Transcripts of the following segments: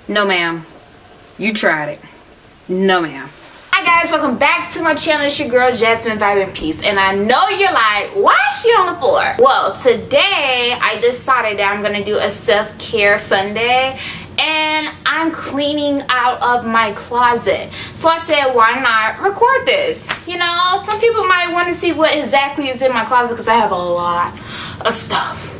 No ma'am. You tried it. No ma'am. Hi guys, welcome back to my channel. It's your girl Jasmine Vibe and Peace, and I know you're like, why is she on the floor? Well, today I decided that I'm gonna do a self-care Sunday, and I'm cleaning out of my closet. So I said, why not record this? You know, some people might want to see what exactly is in my closet because I have a lot of stuff.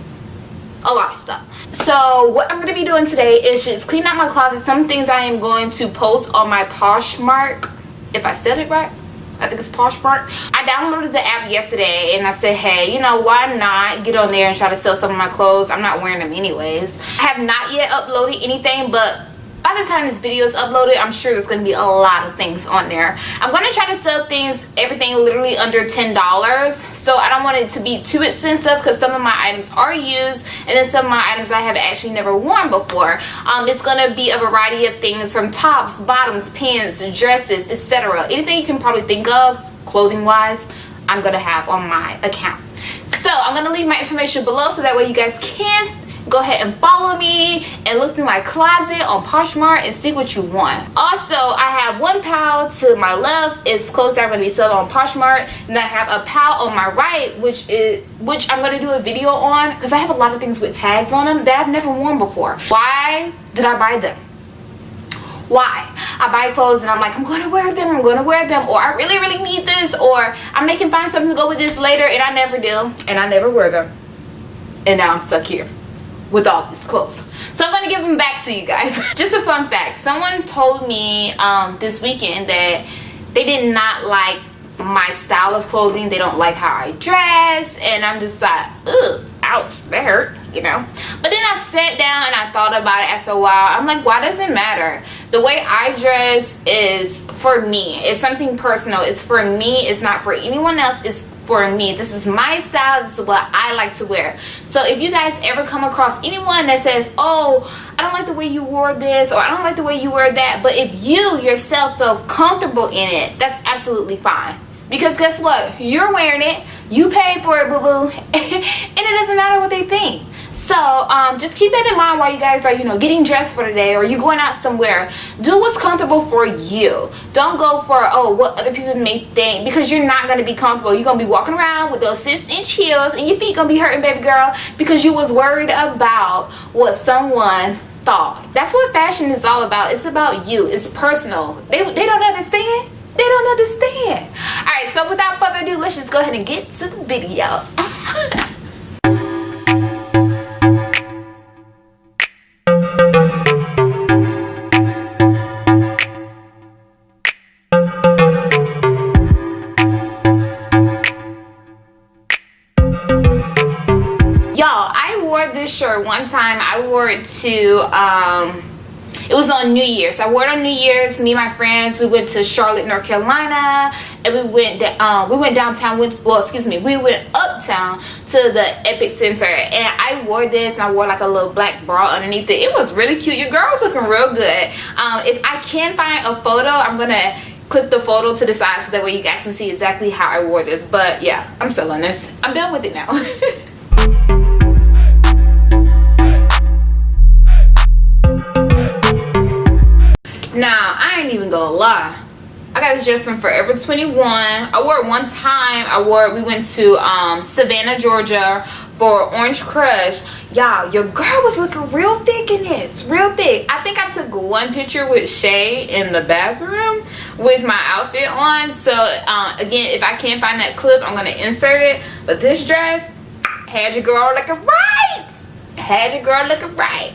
So what I'm going to be doing today is just clean out my closet. Some things I am going to post on my Poshmark, if I said it right. I think it's Poshmark. I downloaded the app yesterday and I said, hey, you know, why not get on there and try to sell some of my clothes? I'm not wearing them anyways. I have not yet uploaded anything, but by the time this video is uploaded, I'm sure there's going to be a lot of things on there. I'm going to try to sell things, everything literally under $10. So I don't want it to be too expensive because some of my items are used, and then some of my items I have actually never worn before. It's going to be a variety of things from tops, bottoms, pants, dresses, etc. Anything you can probably think of, clothing wise, I'm going to have on my account. So I'm going to leave my information below so that way you guys can go ahead and follow me and look through my closet on Poshmark and see what you want. Also, I have one pal to my left. It's clothes that I'm going to be selling on Poshmark, and I have a pal on my right which I'm going to do a video on because I have a lot of things with tags on them that I've never worn before. Why did I buy them? Why? I buy clothes and I'm like, I'm going to wear them, or I really need this, or I may can find something to go with this later, and I never do, and I never wear them, and now I'm stuck here with all these clothes. So I'm gonna give them back to you guys. Just a fun fact, someone told me this weekend that they did not like my style of clothing. They don't like how I dress, and I'm just like, ugh, ouch, that hurt, you know. But then I sat down and I thought about it after a while. I'm like, why does it matter? The way I dress is for me. It's something personal. It's for me. It's not for anyone else. It's for me. This is my style. This is what I like to wear. So if you guys ever come across anyone that says, oh, I don't like the way you wore this, or I don't like the way you wear that, but if you yourself feel comfortable in it, that's absolutely fine. Because guess what? You're wearing it. You paid for it, boo-boo. And it doesn't matter what they think. So just keep that in mind while you guys are, you know, getting dressed for the day, or you going out somewhere. Do what's comfortable for you. Don't go for, oh, what other people may think, because you're not going to be comfortable. You're going to be walking around with those 6-inch heels and your feet going to be hurting, baby girl, because you was worried about what someone thought. That's what fashion is all about. It's about you. It's personal. They don't understand. They don't understand. Alright, so without further ado, let's just go ahead and get to the video. Y'all, I wore this shirt one time. I wore it to it was on New Year's. I wore it on New Year's. Me and my friends, we went to Charlotte, North Carolina, and we went downtown. We went uptown to the Epic Center, and I wore this, and I wore like a little black bra underneath it. It was really cute. Your girl was looking real good. If I can find a photo, I'm gonna clip the photo to the side so that way you guys can see exactly how I wore this. But yeah, I'm selling this. I'm done with it now. Now, I ain't even gonna lie. I got this dress from Forever 21. I wore it one time. We went to Savannah, Georgia for Orange Crush. Y'all, your girl was looking real thick in it. Real thick. I think I took one picture with Shay in the bathroom with my outfit on. So, again, if I can't find that clip, I'm gonna insert it. But this dress had your girl looking right. Had your girl looking right.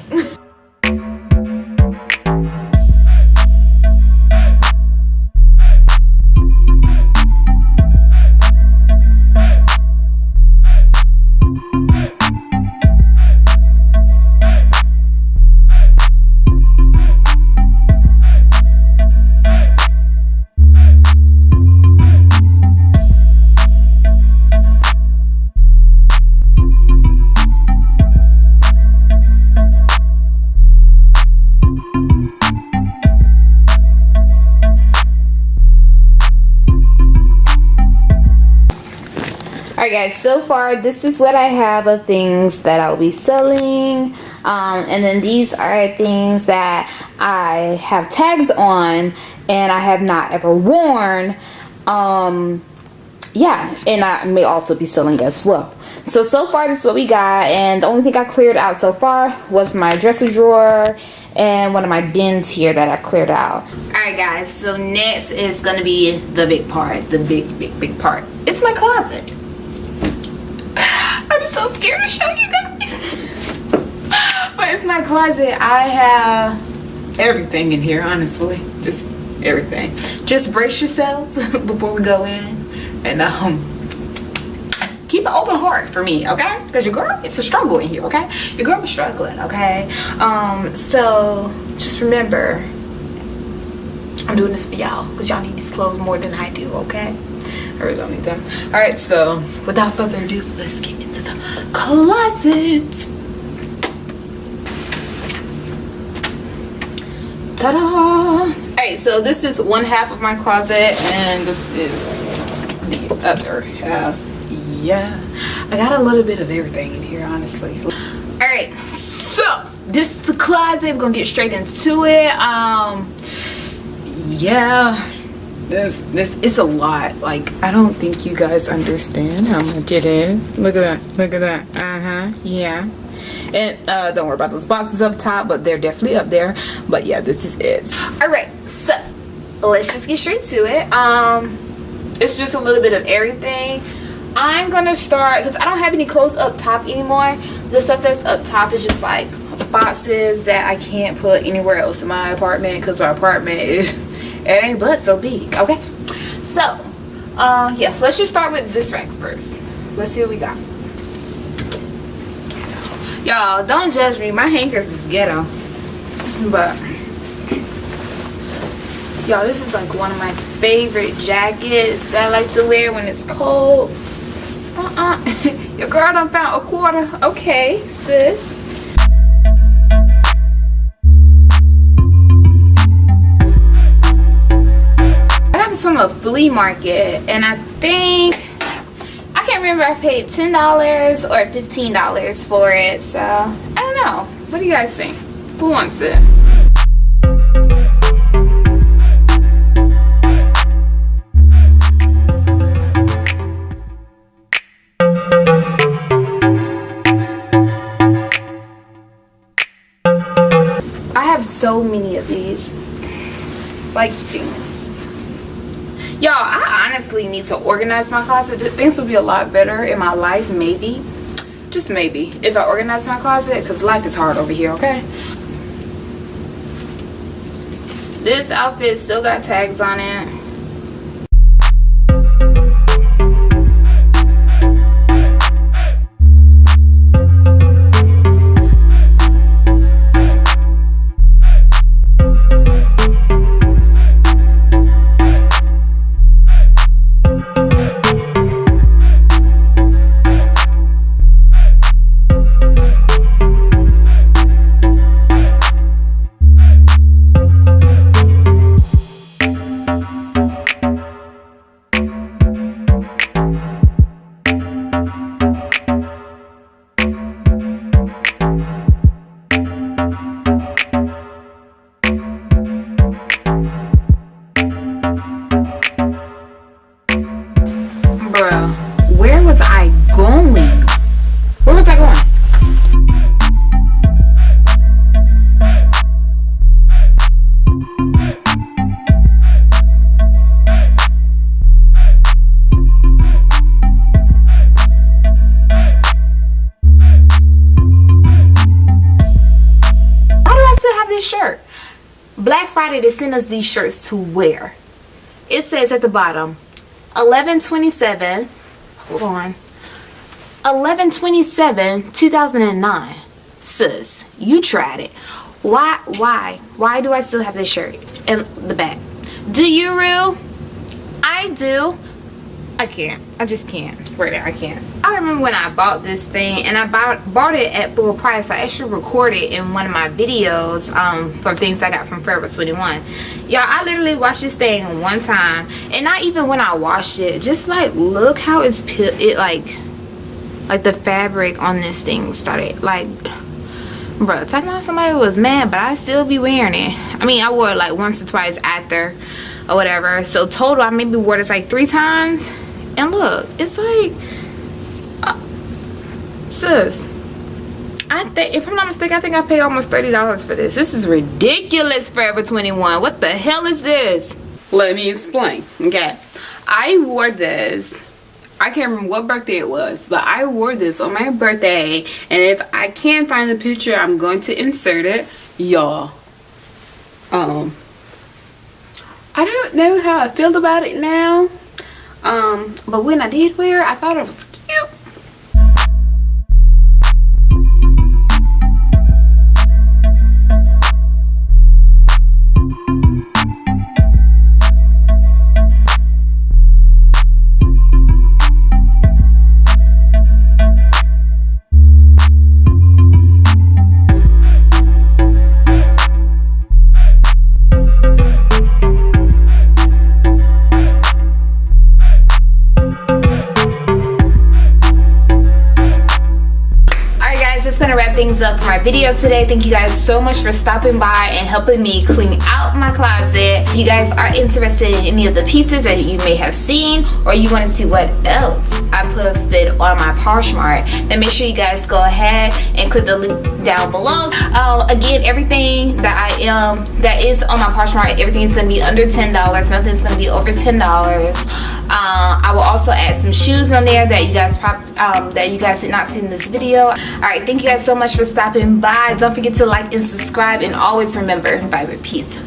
Alright guys, so far this is what I have of things that I'll be selling. And then these are things that I have tags on and I have not ever worn. Yeah, and I may also be selling as well. So far this is what we got, and the only thing I cleared out so far was my dresser drawer and one of my bins here that I cleared out. Alright guys, so next is gonna be the big part, the big part. It's my closet. I'm so scared to show you guys. But it's my closet. I have everything in here, honestly. Just everything. Just brace yourselves before we go in. And keep an open heart for me, okay? Because your girl, it's a struggle in here, okay? Your girl is struggling, okay? So just remember, I'm doing this for y'all because y'all need these clothes more than I do, okay? I really don't need them. Alright, so without further ado, let's get into the closet. Ta-da! Alright, so this is one half of my closet and this is the other half. Yeah, I got a little bit of everything in here, honestly. Alright, so this is the closet. We're gonna get straight into it. Yeah, this it's a lot. Like, I don't think you guys understand how much it is. Look at that, look at that. Yeah. And don't worry about those boxes up top, but they're definitely up there. But yeah, this is it. Alright, so let's just get straight to it. It's just a little bit of everything. I'm gonna start because I don't have any clothes up top anymore. The stuff that's up top is just like boxes that I can't put anywhere else in my apartment because my apartment is, it ain't but so big. Okay, so yeah, let's just start with this rack first. Let's see what we got. Y'all don't judge me, my hankers is ghetto, but y'all, this is like one of my favorite jackets that I like to wear when it's cold. Your girl done found a quarter. Okay, sis. I got this from a flea market, and I think, I can't remember, I paid $10 or $15 for it. So I don't know. What do you guys think? Who wants it? So many of these like things, y'all. I honestly need to organize my closet. Things would be a lot better in my life, maybe, just maybe, if I organize my closet, because life is hard over here. Okay, this outfit still got tags on it. Where was I going? Where was I going? Why do I still have this shirt? Black Friday, they sent us these shirts to wear. It says at the bottom, 11/27. Hold on. 11/27/2009. Sis, you tried it. Why do I still have this shirt in the back? Do you, Rue? I do. I can't. I just can't. pregnant. I can't. I remember when I bought this thing, and I bought it at full price. I actually recorded in one of my videos for things I got from Forever 21. Y'all, I literally watched this thing one time, and not even when I washed it, just like look how it's like the fabric on this thing started like, bro, talking about somebody was mad, but I still be wearing it. I mean, I wore it like once or twice after or whatever, so total I maybe wore this like 3 times. And look, it's like sis, I think, if I'm not mistaken, I think I paid almost $30 for this. This is ridiculous, Forever 21. What the hell is this? Let me explain. Okay, I wore this, I can't remember what birthday it was, but I wore this on my birthday, and if I can find the picture, I'm going to insert it, y'all. I don't know how I feel about it now, but when I did wear it, I thought it was cute. Things up for my video today. Thank you guys so much for stopping by and helping me clean out my closet. If you guys are interested in any of the pieces that you may have seen, or you want to see what else I posted on my Poshmark, then make sure you guys go ahead and click the link down below. Again, everything that that is on my Poshmark, everything is going to be under $10. Nothing's going to be over $10. I will also add some shoes on there that you guys did not see in this video. Alright, thank you guys so much for stopping by. Don't forget to like and subscribe, and always remember, bye, peace.